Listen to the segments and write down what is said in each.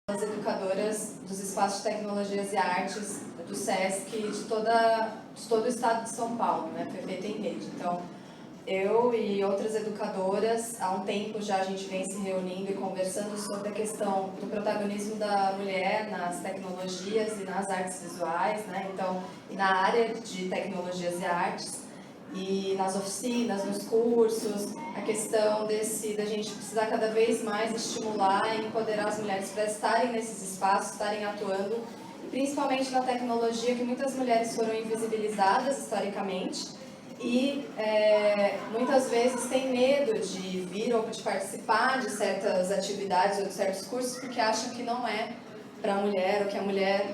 as educadoras dos espaços de tecnologias e artes do SESC de todo o estado de São Paulo, né? Foi feita em rede. Então, eu e outras educadoras, há um tempo já a gente vem se reunindo e conversando sobre a questão do protagonismo da mulher nas tecnologias e nas artes visuais, né? Então, e na área de tecnologias e artes, e nas oficinas, nos cursos, a questão da gente precisar cada vez mais estimular e empoderar as mulheres para estarem nesses espaços, estarem atuando, principalmente na tecnologia, que muitas mulheres foram invisibilizadas historicamente e muitas vezes têm medo de vir ou de participar de certas atividades ou de certos cursos porque acham que não é para a mulher, ou que a mulher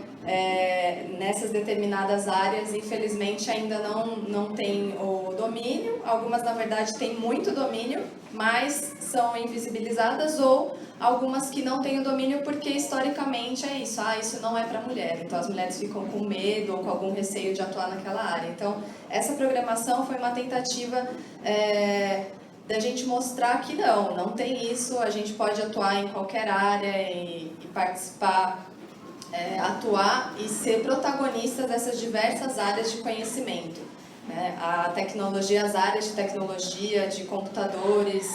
nessas determinadas áreas, infelizmente, ainda não tem o domínio. Algumas, na verdade, têm muito domínio, mas são invisibilizadas, ou algumas que não têm o domínio porque, historicamente, é isso. Isso não é para a mulher. Então, as mulheres ficam com medo ou com algum receio de atuar naquela área. Então, essa programação foi uma tentativa da gente mostrar que não tem isso, a gente pode atuar em qualquer área e participar, atuar e ser protagonista dessas diversas áreas de conhecimento. A tecnologia, as áreas de tecnologia, de computadores,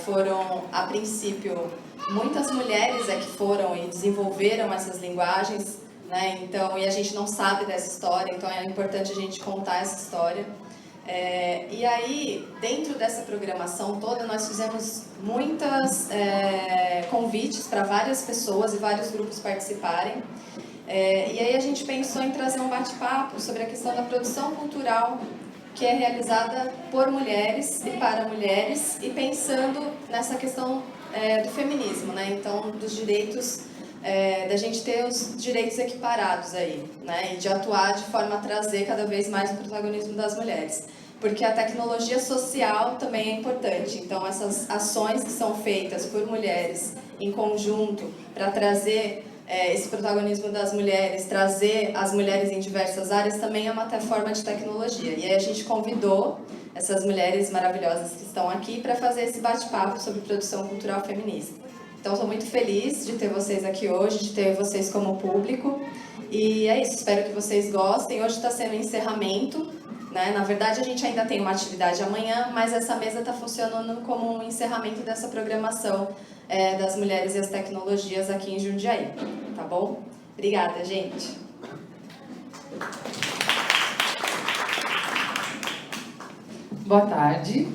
foram, a princípio, muitas mulheres que foram e desenvolveram essas linguagens, né? Então, e a gente não sabe dessa história, então é importante a gente contar essa história. E aí, dentro dessa programação toda, nós fizemos muitos convites para várias pessoas e vários grupos participarem. E aí a gente pensou em trazer um bate-papo sobre a questão da produção cultural que é realizada por mulheres e para mulheres, e pensando nessa questão do feminismo, né? Então, dos direitos, da gente ter os direitos equiparados aí, né? E de atuar de forma a trazer cada vez mais o protagonismo das mulheres. Porque a tecnologia social também é importante. Então, essas ações que são feitas por mulheres em conjunto para trazer esse protagonismo das mulheres, trazer as mulheres em diversas áreas, também é uma forma de tecnologia. E aí a gente convidou essas mulheres maravilhosas que estão aqui para fazer esse bate-papo sobre produção cultural feminista. Então, estou muito feliz de ter vocês aqui hoje, de ter vocês como público. E é isso, espero que vocês gostem. Hoje está sendo um encerramento, né? Na verdade, a gente ainda tem uma atividade amanhã, mas essa mesa está funcionando como um encerramento dessa programação das mulheres e as tecnologias aqui em Jundiaí. Tá bom? Obrigada, gente. Boa tarde.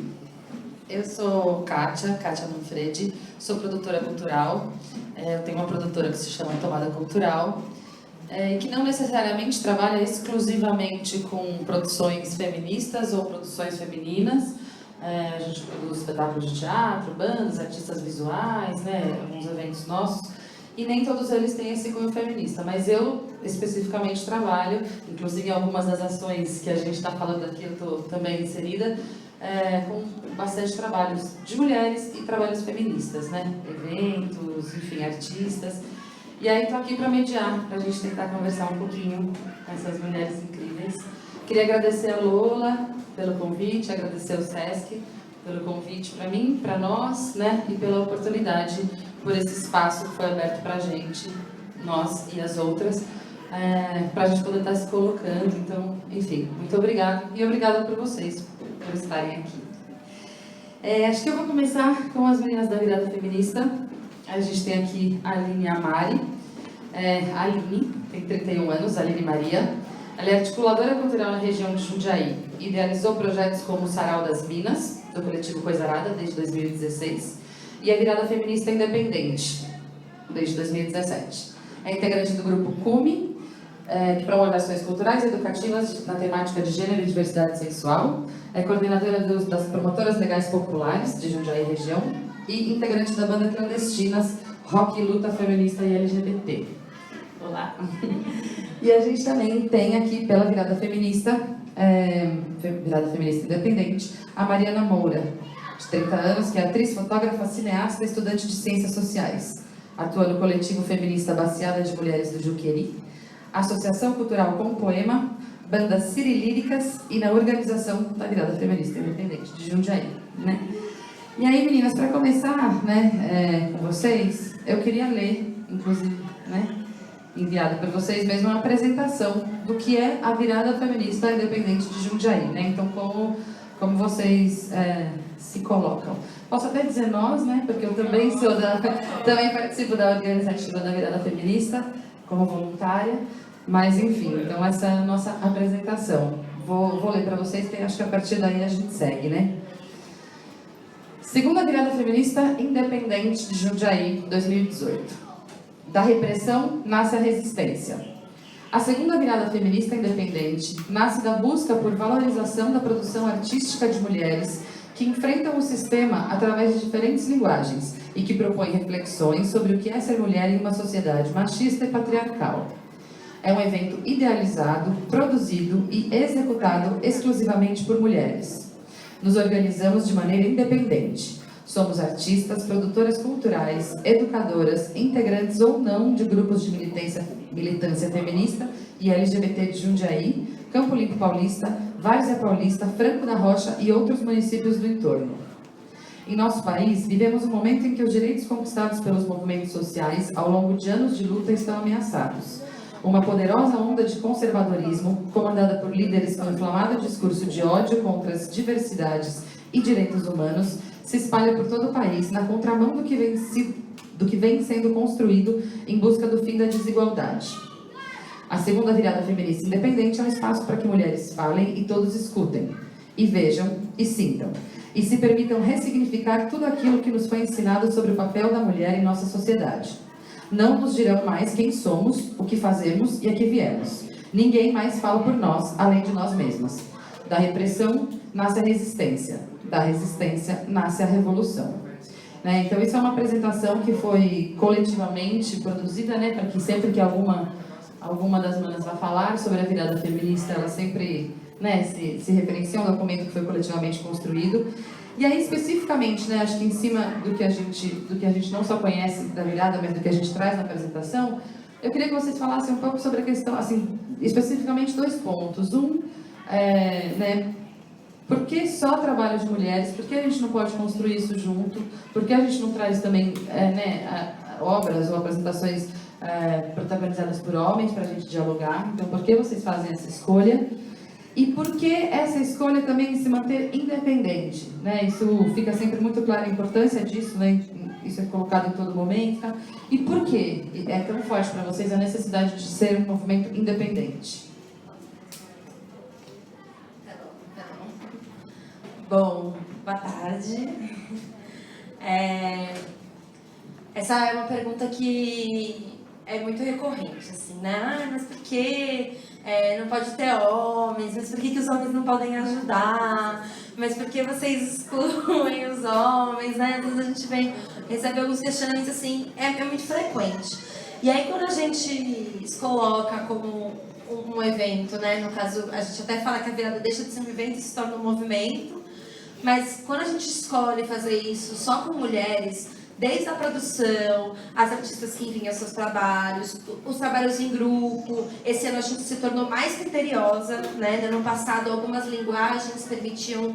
Eu sou Kátia Manfredi, sou produtora cultural. Eu tenho uma produtora que se chama Tomada Cultural, e que não necessariamente trabalha exclusivamente com produções feministas ou produções femininas. A gente produz espetáculos de teatro, bandas, artistas visuais, né, alguns eventos nossos, e nem todos eles têm esse cunho feminista, mas eu especificamente trabalho, inclusive em algumas das ações que a gente está falando aqui, eu estou também inserida, com bastante trabalhos de mulheres e trabalhos feministas, né, eventos, enfim, artistas. E aí estou aqui para mediar, para a gente tentar conversar um pouquinho com essas mulheres incríveis. Queria agradecer a Lola pelo convite, agradecer ao SESC pelo convite para mim, para nós, né, e pela oportunidade, por esse espaço que foi aberto para a gente, nós e as outras, para a gente poder estar se colocando. Então, enfim, muito obrigada, e obrigada por vocês, por estarem aqui. Acho que eu vou começar com as meninas da Virada Feminista. A gente tem aqui a Aline e a Mari. A Aline tem 31 anos, a Aline Maria. Ela é articuladora cultural na região de Jundiaí. Idealizou projetos como o Sarau das Minas, do coletivo Coisarada, desde 2016, e a Virada Feminista Independente, desde 2017. É integrante do grupo CUME, que promove ações culturais e educativas na temática de gênero e diversidade sexual. É coordenadora das promotoras legais populares de Jundiaí e região e integrante da banda Clandestinas, Rock e Luta Feminista e LGBT. Olá! E a gente também tem aqui, pela Virada Feminista, Virada Feminista Independente, a Mariana Moura, de 30 anos, que é atriz, fotógrafa, cineasta e estudante de Ciências Sociais. Atua no coletivo feminista Baciada de Mulheres do Juqueri, Associação Cultural Com Poema, Bandas Cirilíricas e na organização da Virada Feminista Independente de Jundiaí, né? E aí, meninas, para começar, né, com vocês, eu queria ler inclusive, né, enviado por vocês mesmos, uma apresentação do que é a virada feminista independente de Jundiaí, né? Então, como vocês se colocam. Posso até dizer nós, né? Porque eu também também participo da organizativa da virada feminista, como voluntária. Mas, enfim, então essa é a nossa apresentação. Vou ler para vocês, que acho que a partir daí a gente segue, né? Segunda virada feminista independente de Jundiaí, 2018. Da repressão nasce a resistência. A segunda virada feminista independente nasce da busca por valorização da produção artística de mulheres que enfrentam o sistema através de diferentes linguagens e que propõem reflexões sobre o que é ser mulher em uma sociedade machista e patriarcal. É um evento idealizado, produzido e executado exclusivamente por mulheres. Nos organizamos de maneira independente. Somos artistas, produtoras culturais, educadoras, integrantes ou não de grupos de militância feminista e LGBT de Jundiaí, Campo Limpo Paulista, Várzea Paulista, Franco da Rocha e outros municípios do entorno. Em nosso país, vivemos um momento em que os direitos conquistados pelos movimentos sociais ao longo de anos de luta estão ameaçados. Uma poderosa onda de conservadorismo, comandada por líderes com inflamado discurso de ódio contra as diversidades e direitos humanos, se espalha por todo o país, na contramão do que vem sendo construído em busca do fim da desigualdade. A segunda virada feminista independente é um espaço para que mulheres falem e todos escutem, e vejam, e sintam, e se permitam ressignificar tudo aquilo que nos foi ensinado sobre o papel da mulher em nossa sociedade. Não nos dirão mais quem somos, o que fazemos e a que viemos. Ninguém mais fala por nós, além de nós mesmas. Da repressão nasce a resistência. Da resistência nasce a revolução. Né? Então, isso é uma apresentação que foi coletivamente produzida, né, para que sempre que alguma das manas vai falar sobre a virada feminista, ela sempre, né, se referencia a um documento que foi coletivamente construído. E aí, especificamente, né, acho que em cima do que a gente não só conhece da virada, mas do que a gente traz na apresentação, eu queria que vocês falassem um pouco sobre a questão, assim, especificamente 2 pontos. Né, por que só trabalho de mulheres? Por que a gente não pode construir isso junto? Por que a gente não traz também obras ou apresentações protagonizadas por homens para a gente dialogar? Então, por que vocês fazem essa escolha? E por que essa escolha também de se manter independente? Né? Isso fica sempre muito claro, a importância disso, né? Isso é colocado em todo momento. Tá? E por que é tão forte para vocês a necessidade de ser um movimento independente? Bom, boa tarde. Essa é uma pergunta que é muito recorrente, assim, né? Mas por que não pode ter homens? Mas por que os homens não podem ajudar? Mas por que vocês excluem os homens, né? Às vezes a gente recebe alguns questionamentos assim, é muito frequente. E aí quando a gente se coloca como um evento, né? No caso, a gente até fala que a virada deixa de ser um evento e se torna um movimento. Mas quando a gente escolhe fazer isso só com mulheres, desde a produção, as artistas que enviam seus trabalhos, os trabalhos em grupo, esse ano a gente se tornou mais criteriosa, né? No ano passado algumas linguagens permitiam,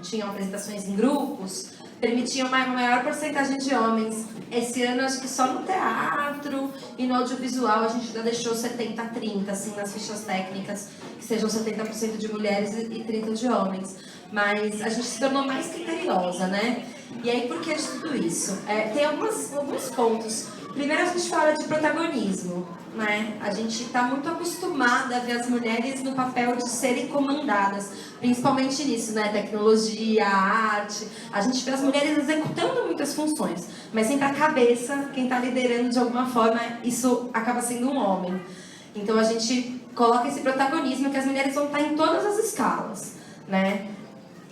tinham apresentações em grupos, permitiam uma maior porcentagem de homens. Esse ano acho que só no teatro e no audiovisual a gente já deixou 70-30, assim, nas fichas técnicas, que sejam 70% de mulheres e 30% de homens. Mas a gente se tornou mais criteriosa, né? E aí, por que de tudo isso? Tem alguns pontos. Primeiro, a gente fala de protagonismo, né? A gente está muito acostumada a ver as mulheres no papel de serem comandadas, principalmente nisso, né? Tecnologia, arte. A gente vê as mulheres executando muitas funções, mas sempre a cabeça, quem está liderando de alguma forma, isso acaba sendo um homem. Então, a gente coloca esse protagonismo que as mulheres vão estar em todas as escalas, né?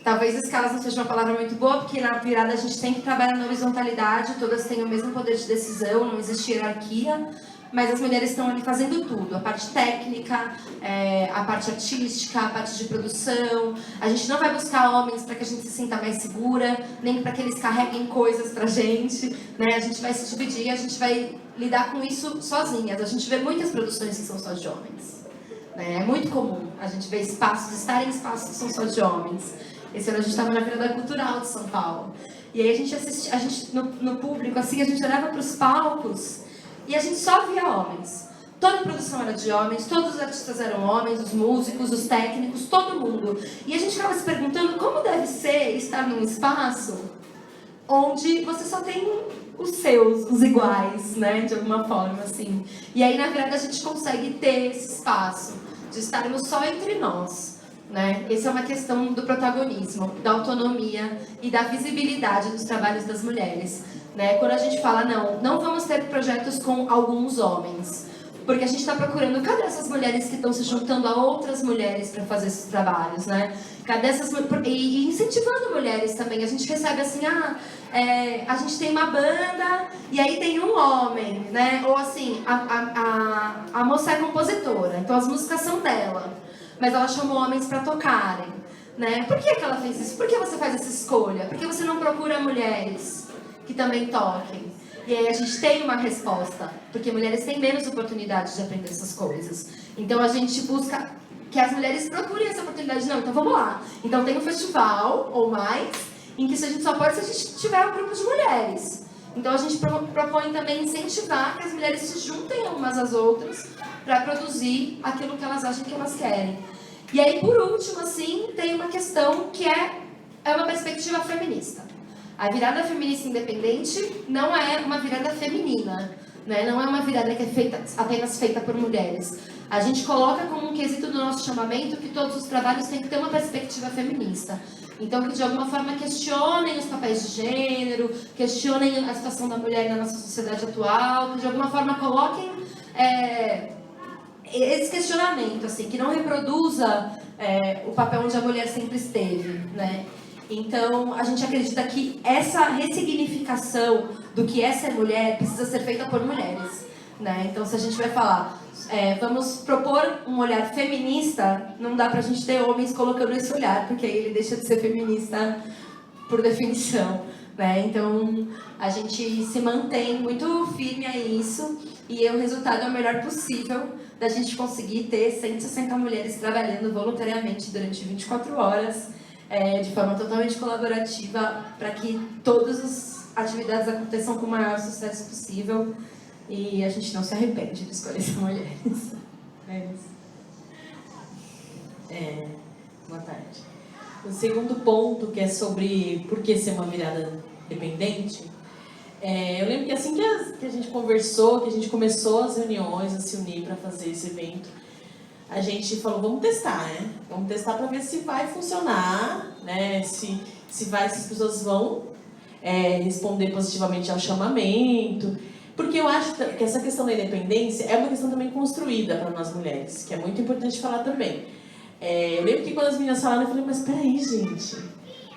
Talvez escalas não seja uma palavra muito boa, porque na virada a gente sempre trabalha na horizontalidade, todas têm o mesmo poder de decisão, não existe hierarquia, mas as mulheres estão ali fazendo tudo, a parte técnica, a parte artística, a parte de produção. A gente não vai buscar homens para que a gente se sinta mais segura, nem para que eles carreguem coisas pra gente, né? A gente vai se dividir, a gente vai lidar com isso sozinhas. A gente vê muitas produções que são só de homens, né? É muito comum a gente ver estar em espaços que são só de homens. Esse ano a gente estava na Virada Cultural de São Paulo. E aí a gente no público, assim, a gente olhava para os palcos e a gente só via homens. Toda a produção era de homens, todos os artistas eram homens, os músicos, os técnicos, todo mundo. E a gente ficava se perguntando como deve ser estar num espaço onde você só tem os seus, os iguais, né, de alguma forma, assim. E aí, na virada, a gente consegue ter esse espaço de estarmos só entre nós, né? Essa é uma questão do protagonismo, da autonomia e da visibilidade dos trabalhos das mulheres, né? Quando a gente fala, não vamos ter projetos com alguns homens, porque a gente está procurando, cadê essas mulheres que estão se juntando a outras mulheres para fazer esses trabalhos, né? Cadê essas... E incentivando mulheres também. A gente recebe assim, a gente tem uma banda e aí tem um homem, né? Ou assim, a moça é compositora, então as músicas são dela, mas ela chamou homens para tocarem, né? Por que ela fez isso? Por que você faz essa escolha? Por que você não procura mulheres que também toquem? E aí a gente tem uma resposta, porque mulheres têm menos oportunidade de aprender essas coisas. Então a gente busca que as mulheres procurem essa oportunidade. Não, então vamos lá. Então tem um festival, ou mais, em que a gente só pode se a gente tiver um grupo de mulheres. Então a gente propõe também incentivar que as mulheres se juntem umas às outras para produzir aquilo que elas acham que elas querem. E aí, por último, assim, tem uma questão que é uma perspectiva feminista. A virada feminista independente não é uma virada feminina, né? Não é uma virada que é apenas feita por mulheres. A gente coloca como um quesito do nosso chamamento que todos os trabalhos têm que ter uma perspectiva feminista. Então, que de alguma forma questionem os papéis de gênero, questionem a situação da mulher na nossa sociedade atual, que de alguma forma coloquem esse questionamento, assim, que não reproduza o papel onde a mulher sempre esteve, né? Então, a gente acredita que essa ressignificação do que é ser mulher precisa ser feita por mulheres, né? Então, se a gente vai falar, vamos propor um olhar feminista, não dá pra gente ter homens colocando esse olhar, porque aí ele deixa de ser feminista por definição, né? Então, a gente se mantém muito firme a isso e o resultado é o melhor possível da gente conseguir ter 160 mulheres trabalhando voluntariamente durante 24 horas, de forma totalmente colaborativa, para que todas as atividades aconteçam com o maior sucesso possível e a gente não se arrepende de escolher ser mulheres. É isso. Boa tarde. O segundo ponto, que é sobre por que ser uma virada dependente, eu lembro que assim que a gente conversou, que a gente começou as reuniões, a se unir para fazer esse evento, a gente falou, vamos testar, né? Vamos testar para ver se vai funcionar, né? Se as pessoas vão responder positivamente ao chamamento. Porque eu acho que essa questão da independência é uma questão também construída para nós mulheres, que é muito importante falar também. Eu lembro que quando as meninas falaram, eu falei, mas peraí, gente,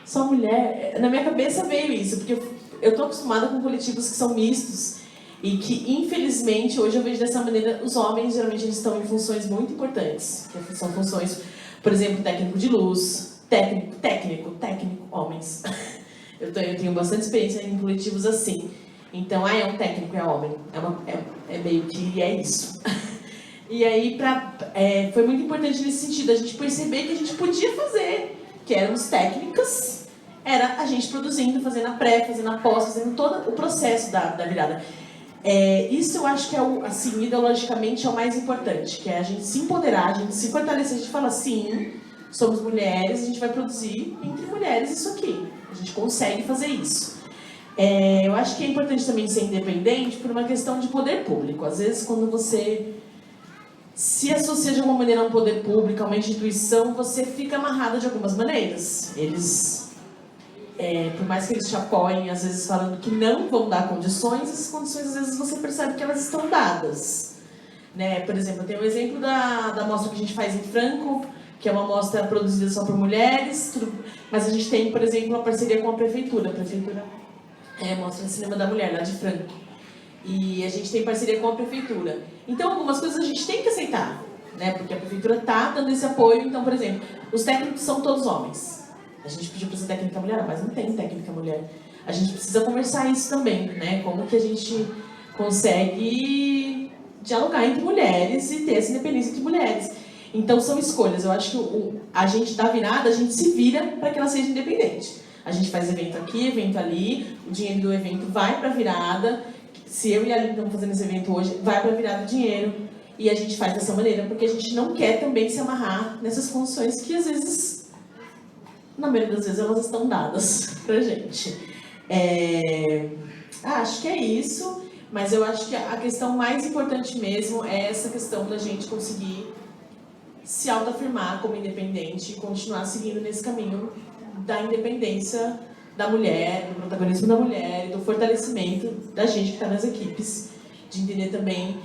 só mulher... Na minha cabeça veio isso, porque eu tô acostumada com coletivos que são mistos, e que, infelizmente, hoje eu vejo dessa maneira, os homens, geralmente, eles estão em funções muito importantes, que são funções, por exemplo, técnico de luz, técnico, homens. Eu tenho bastante experiência em coletivos assim. Então, é um técnico, é homem. É meio que é isso. E aí, foi muito importante nesse sentido, a gente perceber que a gente podia fazer, que éramos técnicas, era a gente produzindo, fazendo a pré, fazendo a pós, fazendo todo o processo da virada. Isso eu acho que assim, ideologicamente é o mais importante, que é a gente se empoderar, a gente se fortalecer, a gente fala sim, somos mulheres, a gente vai produzir entre mulheres isso aqui, a gente consegue fazer isso. Eu acho que é importante também ser independente por uma questão de poder público. Às vezes, quando você se associa de alguma maneira a um poder público, a uma instituição, você fica amarrada de algumas maneiras. Eles... por mais que eles te apoiem, às vezes falando que não vão dar condições, essas condições às vezes você percebe que elas estão dadas, né? Por exemplo, eu tenho o exemplo da mostra que a gente faz em Franco, que é uma mostra produzida só por mulheres, mas a gente tem, por exemplo, uma parceria com a prefeitura. A prefeitura mostra o Cinema da Mulher, lá de Franco. E a gente tem parceria com a prefeitura. Então, algumas coisas a gente tem que aceitar, né? Porque a prefeitura está dando esse apoio. Então, por exemplo, os técnicos são todos homens. A gente pediu para ser técnica mulher, mas não tem técnica mulher. A gente precisa conversar isso também, né? Como que a gente consegue dialogar entre mulheres e ter essa independência entre mulheres. Então, são escolhas. Eu acho que a gente da virada, a gente se vira para que ela seja independente. A gente faz evento aqui, evento ali, o dinheiro do evento vai para a virada. Se eu e a Aline estamos fazendo esse evento hoje, vai para a virada o dinheiro. E a gente faz dessa maneira, porque a gente não quer também se amarrar nessas funções que às vezes, na maioria das vezes, elas estão dadas pra gente. Acho que é isso, mas eu acho que a questão mais importante mesmo é essa questão da gente conseguir se autoafirmar como independente e continuar seguindo nesse caminho da independência da mulher, do protagonismo da mulher, do fortalecimento da gente que está nas equipes, de entender também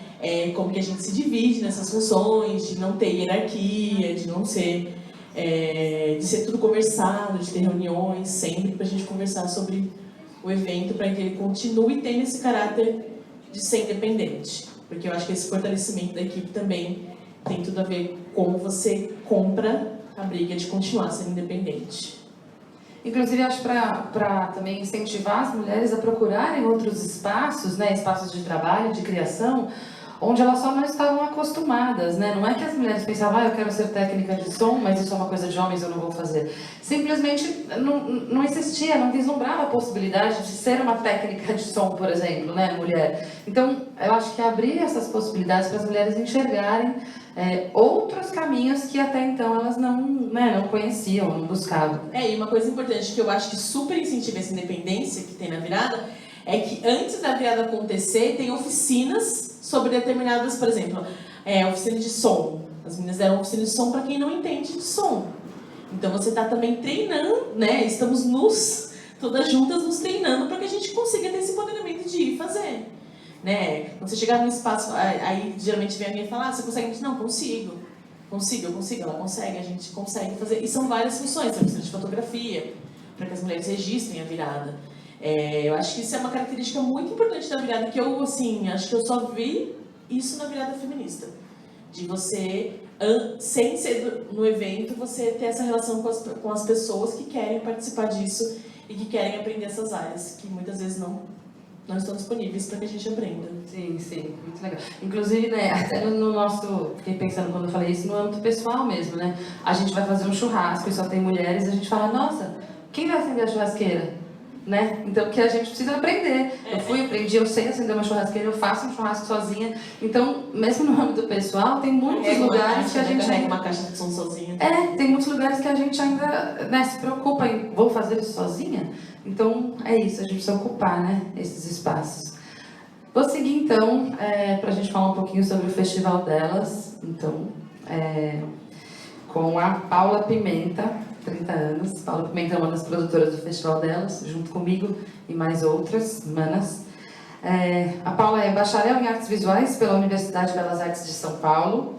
como que a gente se divide nessas funções, de não ter hierarquia, de não ser, de ser tudo conversado, de ter reuniões sempre para a gente conversar sobre o evento, para que ele continue tendo esse caráter de ser independente, porque eu acho que esse fortalecimento da equipe também tem tudo a ver com como você compra a briga de continuar sendo independente. Inclusive, acho para também incentivar as mulheres a procurarem outros espaços, né, espaços de trabalho, de criação, onde elas só não estavam acostumadas, né? Não é que as mulheres pensavam, eu quero ser técnica de som, mas isso é uma coisa de homens, eu não vou fazer. Simplesmente não existia, não vislumbrava a possibilidade de ser uma técnica de som, por exemplo, né, mulher. Então, eu acho que abrir essas possibilidades para as mulheres enxergarem outros caminhos que até então elas não conheciam, não buscavam. E uma coisa importante que eu acho que super incentiva essa independência que tem na virada é que antes da virada acontecer, tem oficinas sobre determinadas, por exemplo, oficina de som. As meninas deram oficina de som para quem não entende de som. Então você está também treinando, né? Estamos todas juntas nos treinando para que a gente consiga ter esse empoderamento de ir fazer. Né? Quando você chegar num espaço, aí geralmente vem alguém e fala, você consegue? Não, consigo, eu consigo, ela consegue, a gente consegue fazer. E são várias funções, a oficina de fotografia, para que as mulheres registrem a virada. Eu acho que isso é uma característica muito importante da virada, que eu, assim, acho que eu só vi isso na virada feminista. De você, sem ser no evento, você ter essa relação com as pessoas que querem participar disso e que querem aprender essas áreas, que muitas vezes não estão disponíveis para que a gente aprenda. Sim, muito legal. Inclusive, né, até no nosso, fiquei pensando quando eu falei isso, no âmbito pessoal mesmo, né? A gente vai fazer um churrasco e só tem mulheres, a gente fala, nossa, quem vai acender a churrasqueira? Né? Então, que a gente precisa aprender. Eu aprendi, eu sei acender uma churrasqueira, eu faço um churrasco sozinha. Então, mesmo no âmbito pessoal, tem muitos lugares que a gente carrega uma caixa de som sozinha. Tem muitos lugares que a gente ainda, né, se preocupa em vou fazer isso sozinha. Então, é isso, a gente precisa ocupar, né, esses espaços. Vou seguir, então, para a gente falar um pouquinho sobre o festival delas. Então, com a Paula Pimenta, 30 anos. Paula Pimenta é uma das produtoras do festival delas, junto comigo e mais outras manas. A Paula é bacharel em artes visuais pela Universidade de Belas Artes de São Paulo,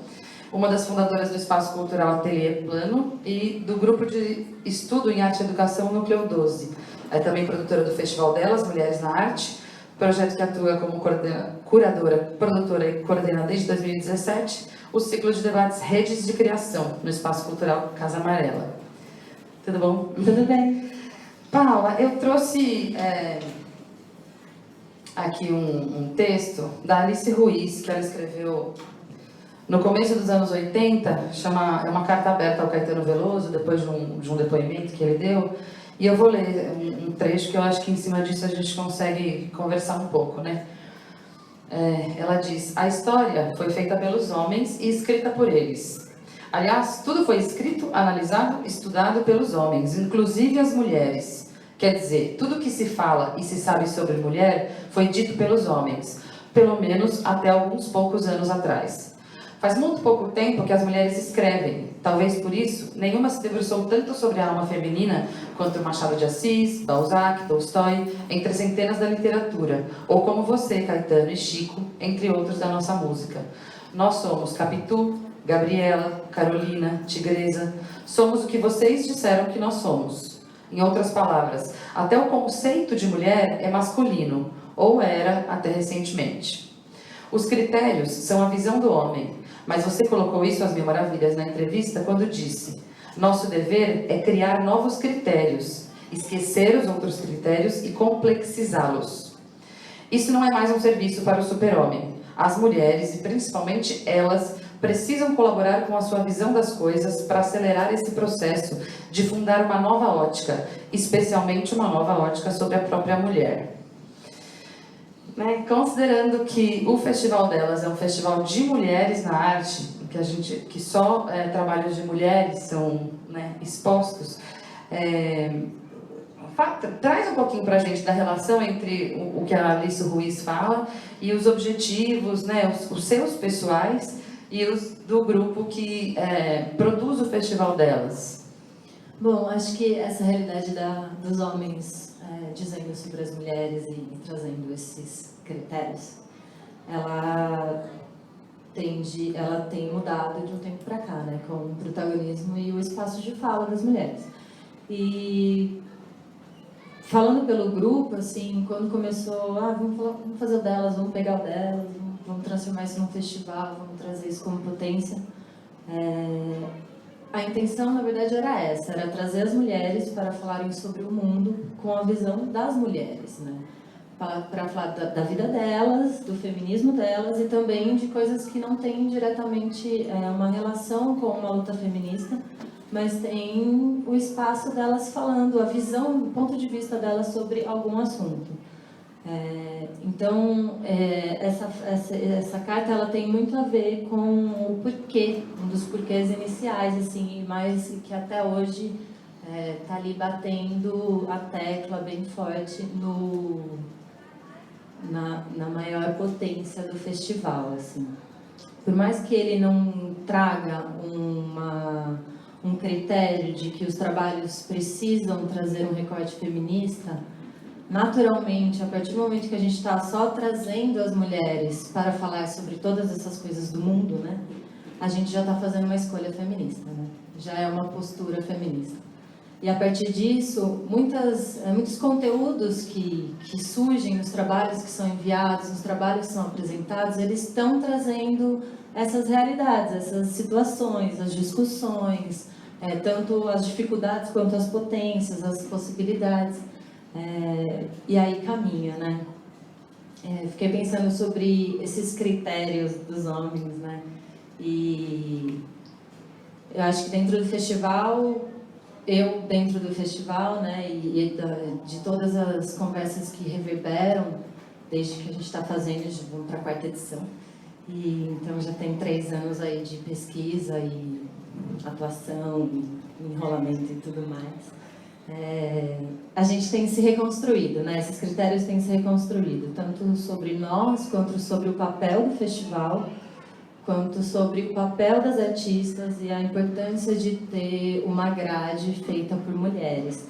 uma das fundadoras do Espaço Cultural Ateliê Plano e do grupo de estudo em arte e educação Núcleo 12. É também produtora do festival delas, Mulheres na Arte, projeto que atua como curadora, produtora e coordena desde 2017 o ciclo de debates Redes de Criação no Espaço Cultural Casa Amarela. Tudo bom? Tudo bem. Paula, eu trouxe aqui um texto da Alice Ruiz, que ela escreveu no começo dos anos 80, é uma carta aberta ao Caetano Veloso, depois de um depoimento que ele deu, e eu vou ler um trecho que eu acho que em cima disso a gente consegue conversar um pouco, né? Ela diz, a história foi feita pelos homens e escrita por eles. Aliás, tudo foi escrito, analisado, estudado pelos homens, inclusive as mulheres. Quer dizer, tudo que se fala e se sabe sobre mulher foi dito pelos homens, pelo menos até alguns poucos anos atrás. Faz muito pouco tempo que as mulheres escrevem. Talvez por isso, nenhuma se debruçou tanto sobre a alma feminina quanto Machado de Assis, Balzac, Tolstói, entre centenas da literatura, ou como você, Caetano e Chico, entre outros da nossa música. Nós somos Capitu, Gabriela, Carolina, Tigresa. Somos o que vocês disseram que nós somos. Em outras palavras, até o conceito de mulher é masculino, ou era até recentemente. Os critérios são a visão do homem, mas você colocou isso às mil maravilhas na entrevista quando disse: nosso dever é criar novos critérios, esquecer os outros critérios e complexizá-los. Isso não é mais um serviço para o super-homem. As mulheres, e principalmente elas, precisam colaborar com a sua visão das coisas para acelerar esse processo de fundar uma nova ótica, especialmente uma nova ótica sobre a própria mulher. Né? Considerando que o Festival Delas é um festival de mulheres na arte, que só trabalhos de mulheres são, né, expostos, traz um pouquinho para a gente da relação entre o que a Alice Ruiz fala e os objetivos, né, os seus pessoais e os do grupo que produz o Festival Delas. Bom, acho que essa realidade dos homens dizendo sobre as mulheres e trazendo esses critérios, ela tem mudado de um tempo para cá, né, com o protagonismo e o espaço de fala das mulheres. E falando pelo grupo, assim, quando começou, vamos fazer o delas, vamos pegar o delas, vamos transformar isso num festival, vamos trazer isso como potência. A intenção, na verdade, era trazer as mulheres para falarem sobre o mundo com a visão das mulheres, né? Para falar da vida delas, do feminismo delas e também de coisas que não têm diretamente uma relação com uma luta feminista, mas tem o espaço delas falando, a visão, o ponto de vista delas sobre algum assunto. Então, essa carta ela tem muito a ver com o porquê, um dos porquês iniciais, assim, mas que até hoje está ali batendo a tecla bem forte na maior potência do festival, assim. Por mais que ele não traga um critério de que os trabalhos precisam trazer um recorte feminista, naturalmente, a partir do momento que a gente está só trazendo as mulheres para falar sobre todas essas coisas do mundo, né, a gente já está fazendo uma escolha feminista, né? Já é uma postura feminista. E a partir disso, muitos conteúdos que surgem nos trabalhos que são enviados, nos trabalhos que são apresentados, eles estão trazendo essas realidades, essas situações, as discussões, tanto as dificuldades quanto as potências, as possibilidades. E aí caminha, né? Fiquei pensando sobre esses critérios dos homens, né? E eu acho que dentro do festival, né? E de todas as conversas que reverberam, desde que a gente está fazendo, vamos para a 4ª edição. E então já tem 3 anos aí de pesquisa e atuação, enrolamento e tudo mais. A gente tem se reconstruído, né? Esses critérios têm se reconstruído, tanto sobre nós, quanto sobre o papel do festival, quanto sobre o papel das artistas e a importância de ter uma grade feita por mulheres.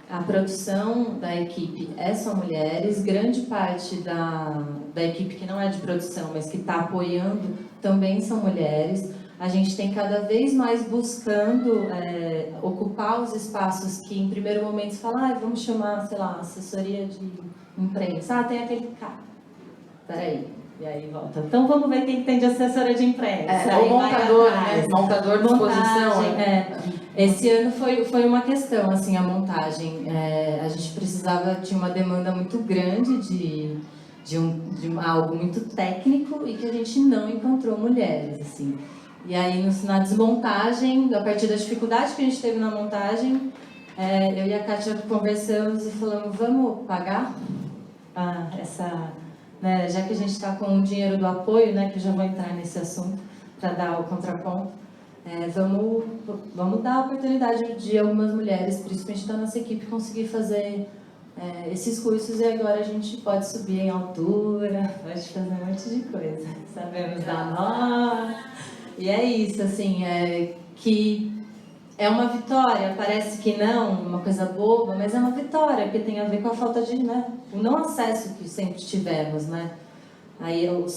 A produção da equipe é só mulheres, grande parte da equipe que não é de produção, mas que está apoiando, também são mulheres. A gente tem cada vez mais buscando ocupar os espaços que, em primeiro momento, se fala, vamos chamar, sei lá, assessoria de imprensa. Tem aquele cara. Peraí. E aí volta. Então, vamos ver quem tem de assessoria de imprensa. O montador, né? Montador de exposição. Esse ano foi uma questão, assim, a montagem. A gente tinha uma demanda muito grande de algo muito técnico e que a gente não encontrou mulheres, assim. E aí, na desmontagem, a partir da dificuldade que a gente teve na montagem, eu e a Kátia conversamos e falamos, vamos pagar né, já que a gente está com o dinheiro do apoio, né, que eu já vou entrar nesse assunto para dar o contraponto, vamos dar a oportunidade de algumas mulheres, principalmente da nossa equipe, conseguir fazer esses cursos e agora a gente pode subir em altura, pode fazer um monte de coisa, sabemos dar nó. E é isso, assim, que é uma vitória, parece que não, uma coisa boba, mas é uma vitória, porque tem a ver com a falta de, né, o não acesso que sempre tivemos, né. Aí o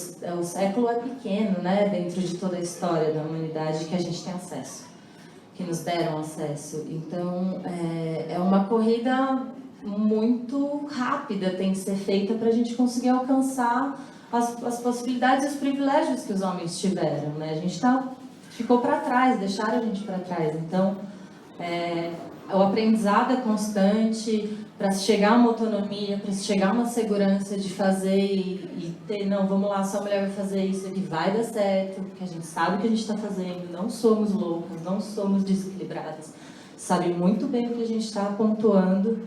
século é pequeno, né, dentro de toda a história da humanidade que a gente tem acesso, que nos deram acesso. Então, é uma corrida muito rápida, tem que ser feita para a gente conseguir alcançar as possibilidades e os privilégios que os homens tiveram, né? A gente ficou para trás, deixaram a gente para trás. Então, O aprendizado é constante, para se chegar a uma autonomia, para se chegar a uma segurança de fazer e ter, não, vamos lá, só a mulher vai fazer isso aqui, vai dar certo, porque a gente sabe o que a gente está fazendo, não somos loucas, não somos desequilibradas, sabe muito bem o que a gente está pontuando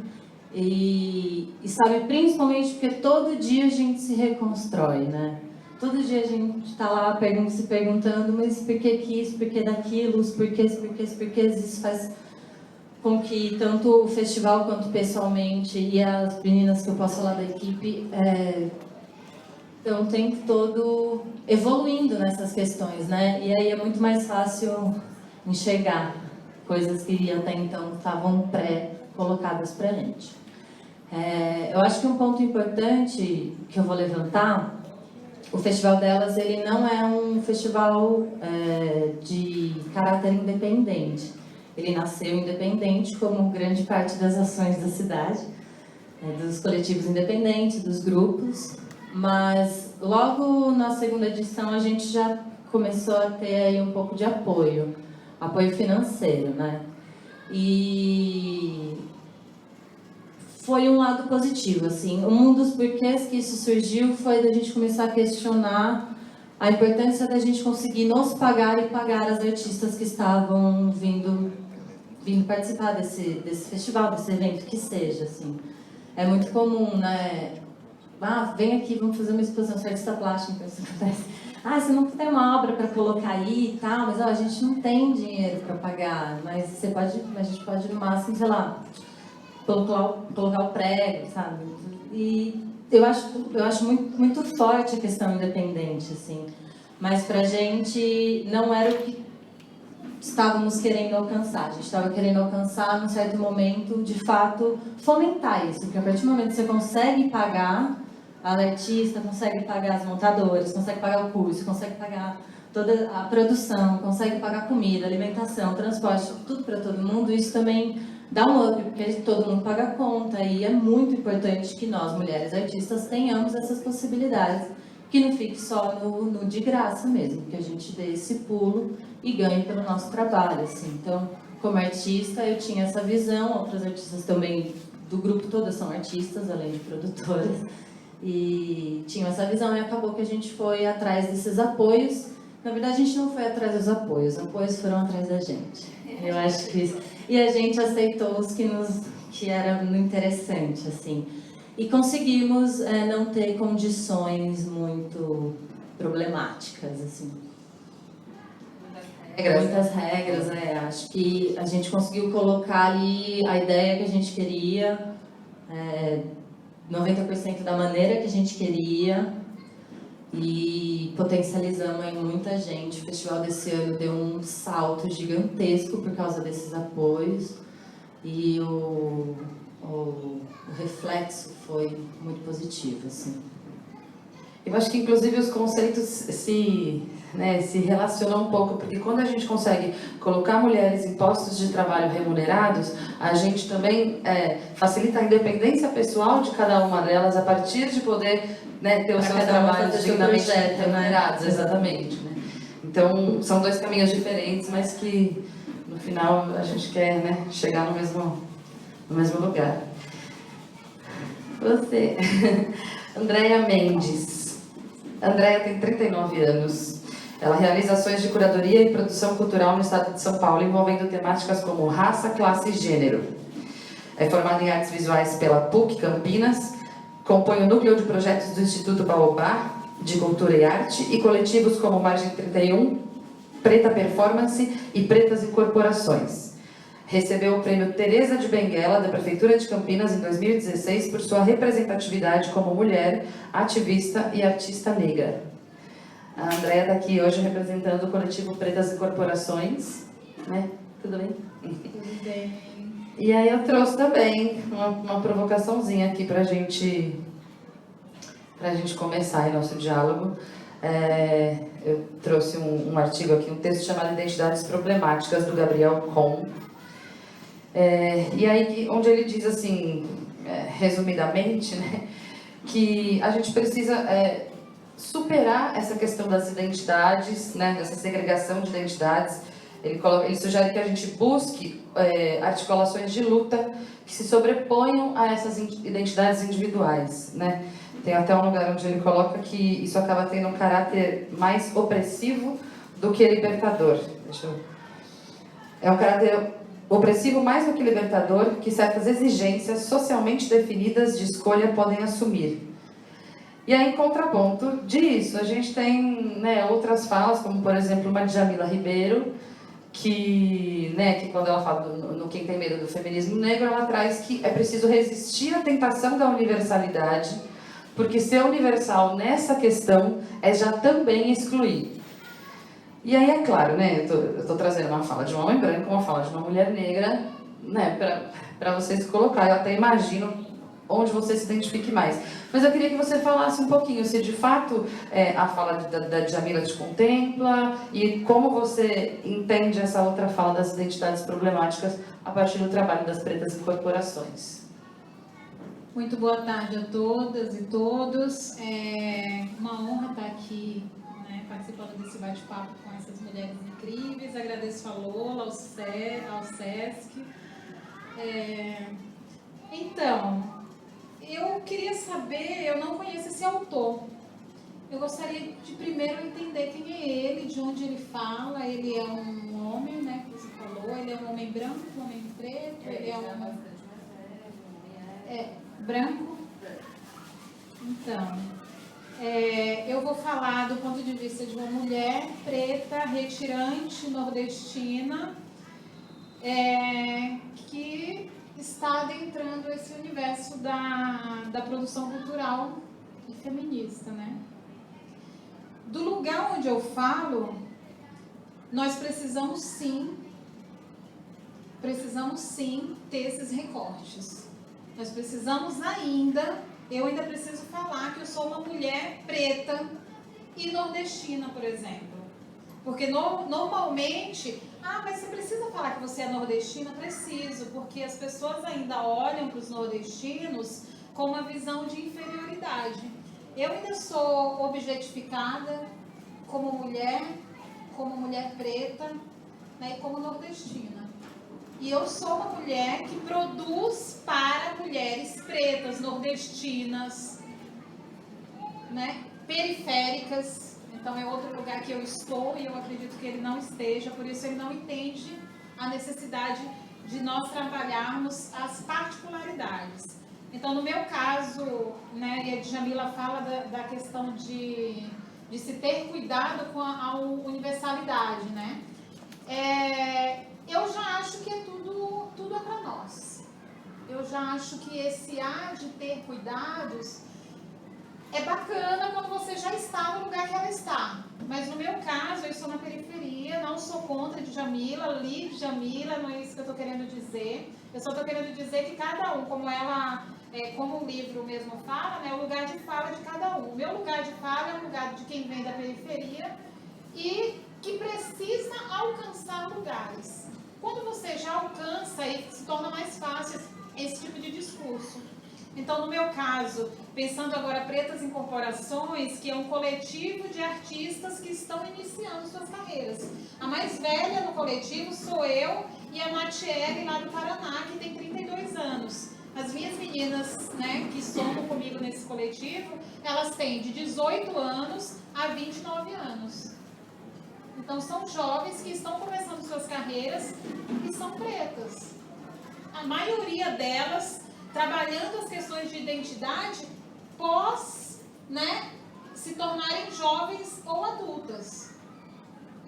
e sabe principalmente porque todo dia a gente se reconstrói, né? Todo dia a gente está lá se perguntando, mas por que isso, por que daquilo, os porquês, isso faz com que tanto o festival quanto pessoalmente e as meninas que eu posso falar da equipe estão o tempo todo evoluindo nessas questões, né? E aí é muito mais fácil enxergar coisas que até então estavam pré-colocadas para a gente. Eu acho que um ponto importante que eu vou levantar, o Festival Delas, ele não é um festival de caráter independente. Ele nasceu independente, como grande parte das ações da cidade, dos coletivos independentes, dos grupos, mas logo na segunda edição a gente já começou a ter aí um pouco de apoio financeiro, né? E foi um lado positivo, assim. Um dos porquês que isso surgiu foi da gente começar a questionar a importância da gente conseguir nos pagar e pagar as artistas que estavam vindo participar desse festival, desse evento, que seja, assim. É muito comum, né? Vem aqui, vamos fazer uma exposição, sou artista plástica, então isso acontece. Se não puder uma obra para colocar aí e tal, mas a gente não tem dinheiro para pagar, mas a gente pode no máximo, sei lá, colocar o prego, sabe? E eu acho muito, muito forte a questão independente, assim. Mas pra gente não era o que estávamos querendo alcançar. A gente estava querendo alcançar, num certo momento, de fato, fomentar isso. Porque a partir do momento que você consegue pagar a artista, consegue pagar as montadoras, consegue pagar o curso, consegue pagar toda a produção, consegue pagar comida, alimentação, transporte, tudo para todo mundo, isso também dá um up, porque todo mundo paga a conta. E é muito importante que nós, mulheres artistas, tenhamos essas possibilidades, que não fique só no de graça mesmo, que a gente dê esse pulo e ganhe pelo nosso trabalho, assim. Então, como artista, eu tinha essa visão, outras artistas também do grupo todas são artistas, além de produtoras, e tinham essa visão, e acabou que a gente foi atrás desses apoios. Na verdade, a gente não foi atrás dos apoios, os apoios foram atrás da gente. Eu acho que isso. E a gente aceitou os que era interessante, assim. E conseguimos não ter condições muito problemáticas, assim. Muitas regras, acho que a gente conseguiu colocar ali a ideia que a gente queria, 90% da maneira que a gente queria, e potencializamos em muita gente. O festival desse ano deu um salto gigantesco por causa desses apoios, e o reflexo foi muito positivo, assim. Eu acho que, inclusive, os conceitos se relacionam um pouco, porque quando a gente consegue colocar mulheres em postos de trabalho remunerados, a gente também facilita a independência pessoal de cada uma delas a partir de poder ter os seus trabalhos devidamente remunerados, exatamente. Né? Então, são dois caminhos diferentes, mas que, no final, a gente quer chegar no mesmo lugar. Você, Andréia Mendes. Andréia tem 39 anos. Ela realiza ações de curadoria e produção cultural no estado de São Paulo, envolvendo temáticas como raça, classe e gênero. É formada em artes visuais pela PUC Campinas, compõe o núcleo de projetos do Instituto Baobá, de Cultura e Arte, e coletivos como Margem 31, Preta Performance e Pretas e Corporações. Recebeu o prêmio Teresa de Benguela, da Prefeitura de Campinas, em 2016, por sua representatividade como mulher, ativista e artista negra. A Andréia está aqui hoje representando o coletivo Pretas e Corporações. Né? Tudo bem? Tudo bem. E aí eu trouxe também uma provocaçãozinha aqui para a gente começar aí nosso diálogo. Eu trouxe um artigo aqui, um texto chamado Identidades Problemáticas, do Gabriel Kohn. E aí, onde ele diz assim, resumidamente, né, que a gente precisa superar essa questão das identidades, né, dessa segregação de identidades, Ele sugere que a gente busque articulações de luta que se sobreponham a essas identidades individuais, né? Tem até um lugar onde ele coloca que isso acaba tendo um caráter mais opressivo do que libertador. É um caráter opressivo mais do que libertador que certas exigências socialmente definidas de escolha podem assumir. E aí, em contraponto disso, a gente tem, né, outras falas, como por exemplo uma de Jamila Ribeiro, que quando ela fala no Quem Tem Medo do Feminismo Negro, ela traz que é preciso resistir à tentação da universalidade, porque ser universal nessa questão é já também excluir. E aí, é claro, né, eu estou trazendo uma fala de um homem branco, uma fala de uma mulher negra, né, para você se colocar. Eu até imagino onde você se identifique mais. Mas eu queria que você falasse um pouquinho se de fato a fala da Djamila te contempla e como você entende essa outra fala das identidades problemáticas a partir do trabalho das pretas em corporações. Muito boa tarde a todas e todos. É uma honra estar aqui, né, participando desse bate-papo com essas mulheres incríveis. Agradeço a Lola, ao SESC. Então, eu queria saber, eu não conheço esse autor. Eu gostaria de primeiro entender quem é ele, de onde ele fala. Ele é um homem, né, que você falou. Ele é um homem branco, um homem preto. Ele é um... branco? Então, eu vou falar do ponto de vista de uma mulher preta, retirante, nordestina, que está adentrando esse universo da produção cultural e feminista, né? Do lugar onde eu falo, nós precisamos sim ter esses recortes. Nós precisamos eu ainda preciso falar que eu sou uma mulher preta e nordestina, por exemplo. Porque normalmente, mas você precisa falar que você é nordestina? Preciso, porque as pessoas ainda olham para os nordestinos com uma visão de inferioridade. Eu ainda sou objetificada como mulher preta, né, e como nordestina. E eu sou uma mulher que produz para mulheres pretas, nordestinas, né, periféricas. Então é outro lugar que eu estou e eu acredito que ele não esteja, por isso ele não entende a necessidade de nós trabalharmos as particularidades. Então, no meu caso, né, e a Djamila fala da questão de se ter cuidado com a universalidade, né? Eu já acho que tudo é para nós. Eu já acho que esse ar de ter cuidados é bacana quando você já está no lugar que ela está. Mas no meu caso, eu estou na periferia, não sou contra Djamila, li Djamila, não é isso que eu estou querendo dizer. Eu só estou querendo dizer que cada um, como o livro mesmo fala, né, o lugar de fala de cada um. O meu lugar de fala é o lugar de quem vem da periferia e que precisa alcançar lugares. Quando você já alcança, aí se torna mais fácil esse tipo de discurso. Então, no meu caso, pensando agora Pretas em Corporações, que é um coletivo de artistas que estão iniciando suas carreiras. A mais velha no coletivo sou eu e a Matiele, lá do Paraná, que tem 32 anos. As minhas meninas, né, que somam comigo nesse coletivo, elas têm de 18 anos a 29 anos. Então, são jovens que estão começando suas carreiras e são pretas. A maioria delas trabalhando as questões de identidade se tornarem jovens ou adultas.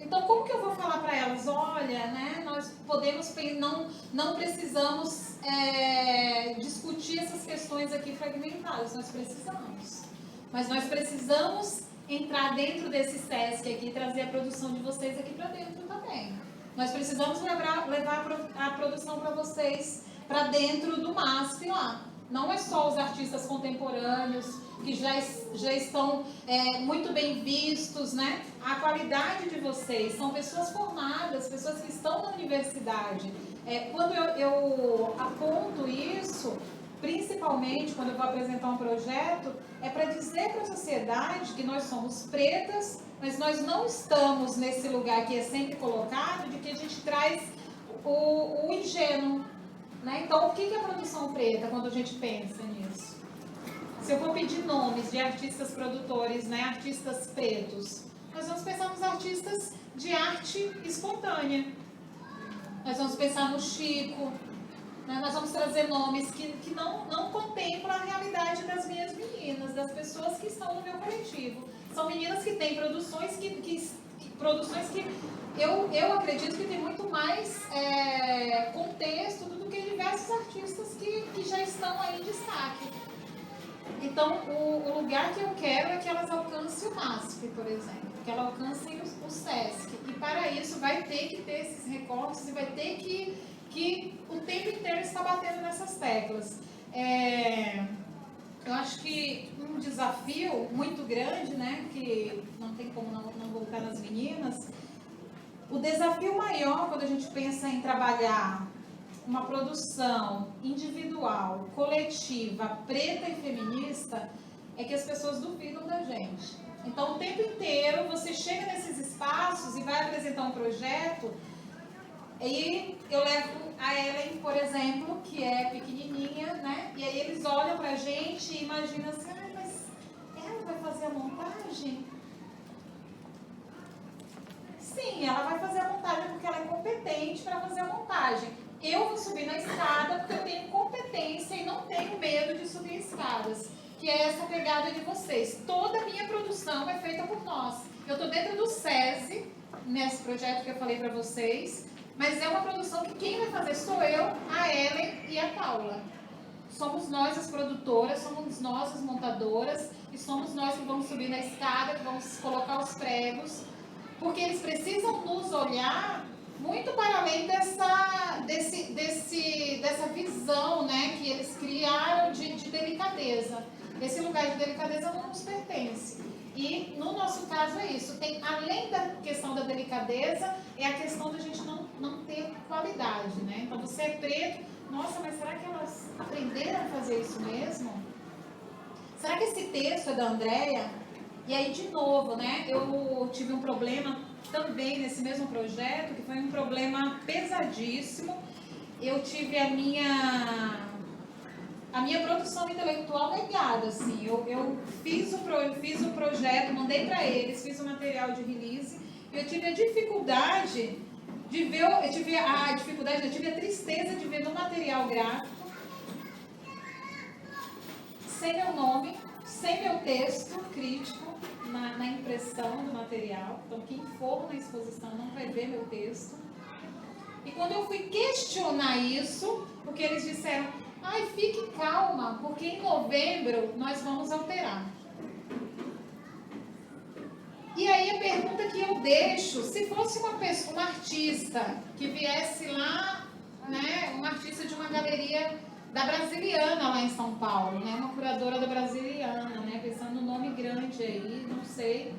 Então, como que eu vou falar para elas? Olha, né, nós podemos, não precisamos discutir essas questões aqui fragmentadas, nós precisamos. Mas nós precisamos entrar dentro desse SESC aqui e trazer a produção de vocês aqui para dentro também. Nós precisamos levar a produção para vocês para dentro do MASP lá. Não é só os artistas contemporâneos que já estão muito bem vistos, né? A qualidade de vocês são pessoas formadas, pessoas que estão na universidade. Quando eu aponto isso, principalmente quando eu vou apresentar um projeto, é para dizer para a sociedade que nós somos pretas, mas nós não estamos nesse lugar que é sempre colocado, de que a gente traz o ingênuo. Né? Então, o que é produção preta quando a gente pensa nisso? Se eu vou pedir nomes de artistas produtores, né, artistas pretos, nós vamos pensar nos artistas de arte espontânea. Nós vamos pensar no Chico, né? Nós vamos trazer nomes que não contemplam a realidade das minhas meninas, das pessoas que estão no meu coletivo. São meninas que têm produções que eu acredito que tem muito mais contexto do que diversos artistas que já estão aí em destaque. Então, o lugar que eu quero é que elas alcancem o MASP, por exemplo, que elas alcancem o SESC. E para isso vai ter que ter esses recortes e vai ter que o tempo inteiro estar batendo nessas teclas. Eu acho que um desafio muito grande, né, que não tem como não voltar nas meninas, o desafio maior quando a gente pensa em trabalhar uma produção individual, coletiva, preta e feminista, é que as pessoas duvidam da gente. Então, o tempo inteiro, você chega nesses espaços e vai apresentar um projeto, e eu levo a Ellen, por exemplo, que é pequenininha, né? E aí eles olham pra gente e imaginam assim, mas ela vai fazer a montagem? Sim, ela vai fazer a montagem porque ela é competente para fazer a montagem. Eu vou subir na escada porque eu tenho competência e não tenho medo de subir escadas. Que é essa pegada de vocês. Toda a minha produção é feita por nós. Eu estou dentro do SESI, nesse projeto que eu falei para vocês, mas é uma produção que quem vai fazer sou eu, a Ellen e a Paula. Somos nós as produtoras, somos nós as montadoras e somos nós que vamos subir na escada, que vamos colocar os pregos, porque eles precisam nos olhar muito para além dessa visão, né, que eles criaram de delicadeza. Esse lugar de delicadeza não nos pertence. E no nosso caso é isso. Tem, além da questão da delicadeza, é a questão da gente não ter qualidade, né? Então você é preto, nossa, mas será que elas aprenderam a fazer isso mesmo? Será que esse texto é da Andréia? E aí, de novo, né, eu tive um problema também nesse mesmo projeto, que foi um problema pesadíssimo. Eu tive a minha produção intelectual negada, assim. Eu fiz o projeto, mandei para eles, fiz o material de release. Eu tive a dificuldade de ver, eu tive a tristeza de ver no material gráfico, sem meu nome, sem meu texto crítico na impressão do material. Então, quem for na exposição não vai ver meu texto. E quando eu fui questionar isso, porque eles disseram, ai, fique calma, porque em novembro nós vamos alterar. E aí a pergunta que eu deixo, se fosse uma artista que viesse lá, né, uma artista de uma galeria da Brasiliana lá em São Paulo, né, uma curadora da Brasiliana, né, pensando no nome grande aí, não sei.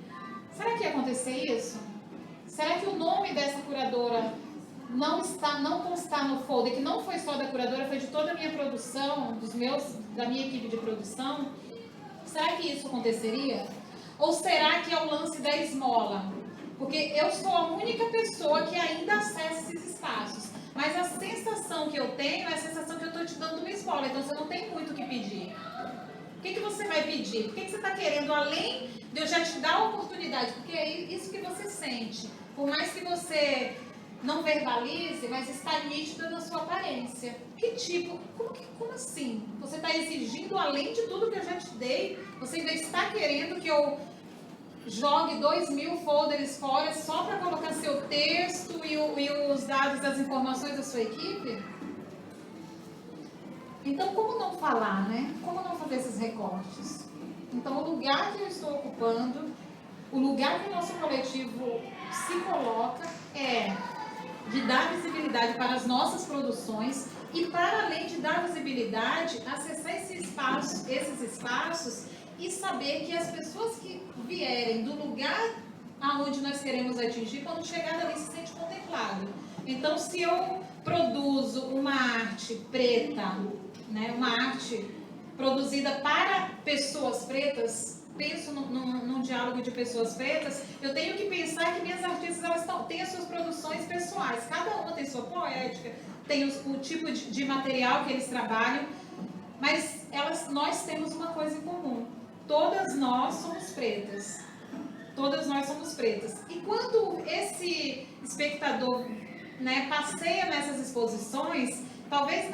Será que ia acontecer isso? Será que o nome dessa curadora não constar no folder, que não foi só da curadora, foi de toda a minha produção, da minha equipe de produção? Será que isso aconteceria? Ou será que é o lance da esmola? Porque eu sou a única pessoa que ainda acessa esses espaços. Mas a sensação que eu tenho é a sensação que eu estou te dando uma esmola. Então você não tem muito o que pedir. O que você vai pedir? O que você está querendo, além de eu já te dar a oportunidade? Porque é isso que você sente. Por mais que você não verbalize, mas está nítida na sua aparência. Que tipo? Como assim? Você está exigindo, além de tudo que eu já te dei, você ainda está querendo que eu jogue 2.000 folders fora só para colocar seu texto e os dados das informações da sua equipe? Então, como não falar, né? Como não fazer esses recortes? Então, o lugar que eu estou ocupando, o lugar que o nosso coletivo se coloca é de dar visibilidade para as nossas produções e, para além de dar visibilidade, acessar esses espaços e saber que as pessoas que vierem do lugar aonde nós queremos atingir, quando chegar ali, se sente contemplado. Então, se eu produzo uma arte preta né, uma arte produzida para pessoas pretas, penso num diálogo de pessoas pretas, eu tenho que pensar que minhas artistas elas têm as suas produções pessoais, cada uma tem sua poética, tem o tipo de material que eles trabalham, mas nós temos uma coisa em comum, todas nós somos pretas. Todas nós somos pretas. E quando esse espectador, né, passeia nessas exposições, talvez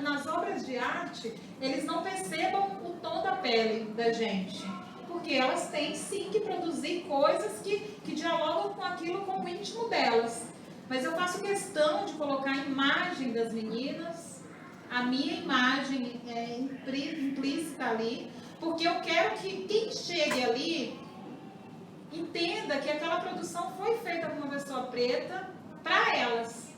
nas obras de arte, eles não percebam o tom da pele da gente. Porque elas têm sim que produzir coisas que dialogam com aquilo, com o íntimo delas. Mas eu faço questão de colocar a imagem das meninas, a minha imagem implícita ali, porque eu quero que quem chegue ali entenda que aquela produção foi feita por uma pessoa preta para elas.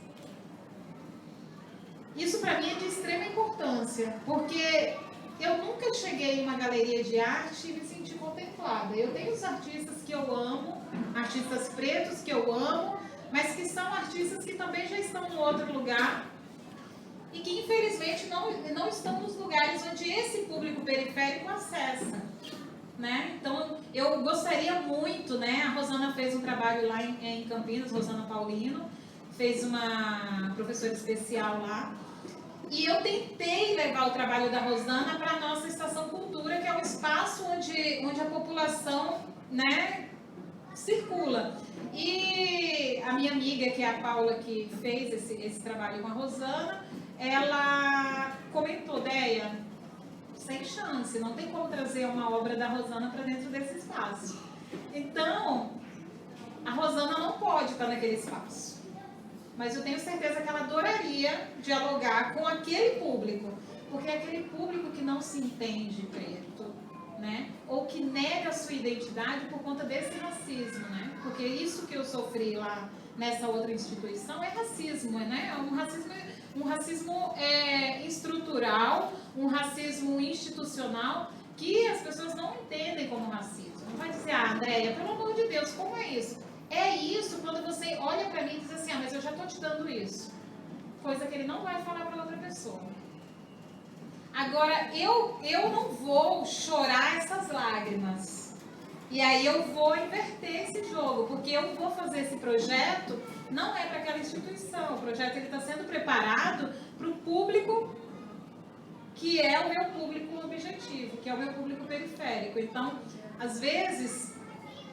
Isso para mim é de extrema importância, porque eu nunca cheguei em uma galeria de arte e me senti contemplada. Eu tenho os artistas que eu amo, artistas pretos que eu amo, mas que são artistas que também já estão em outro lugar e que infelizmente não estão nos lugares onde esse público periférico acessa. Né? Então, eu gostaria muito, né? A Rosana fez um trabalho lá em Campinas, Rosana Paulino, fez uma professora especial lá. E eu tentei levar o trabalho da Rosana para a nossa Estação Cultura, que é um espaço onde a população, né, circula. E a minha amiga, que é a Paula, que fez esse trabalho com a Rosana, ela comentou, Déia, sem chance, não tem como trazer uma obra da Rosana para dentro desse espaço. Então, a Rosana não pode estar naquele espaço. Mas eu tenho certeza que ela adoraria dialogar com aquele público, porque é aquele público que não se entende preto, né? Ou que nega a sua identidade por conta desse racismo, né? Porque isso que eu sofri lá nessa outra instituição é racismo, né? Um racismo estrutural, um racismo institucional que as pessoas não entendem como racismo. Não vai dizer, Andréia, pelo amor de Deus, como é isso? É isso quando você olha para mim e diz assim, mas eu já estou te dando isso. Coisa que ele não vai falar para outra pessoa. Agora, eu não vou chorar essas lágrimas. E aí eu vou inverter esse jogo, porque eu vou fazer esse projeto, não é para aquela instituição. O projeto está sendo preparado para o público que é o meu público objetivo, que é o meu público periférico. Então, às vezes,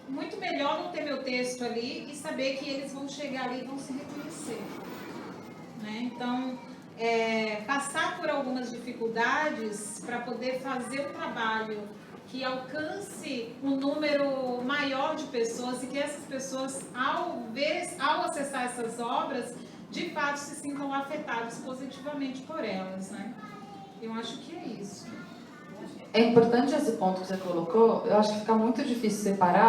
muito melhor não ter meu texto ali e saber que eles vão chegar ali e vão se reconhecer. Né? Então, passar por algumas dificuldades para poder fazer um trabalho que alcance um número maior de pessoas e que essas pessoas, ao acessar essas obras, de fato se sintam afetadas positivamente por elas, né? Eu acho que é isso. É importante esse ponto que você colocou, eu acho que fica muito difícil separar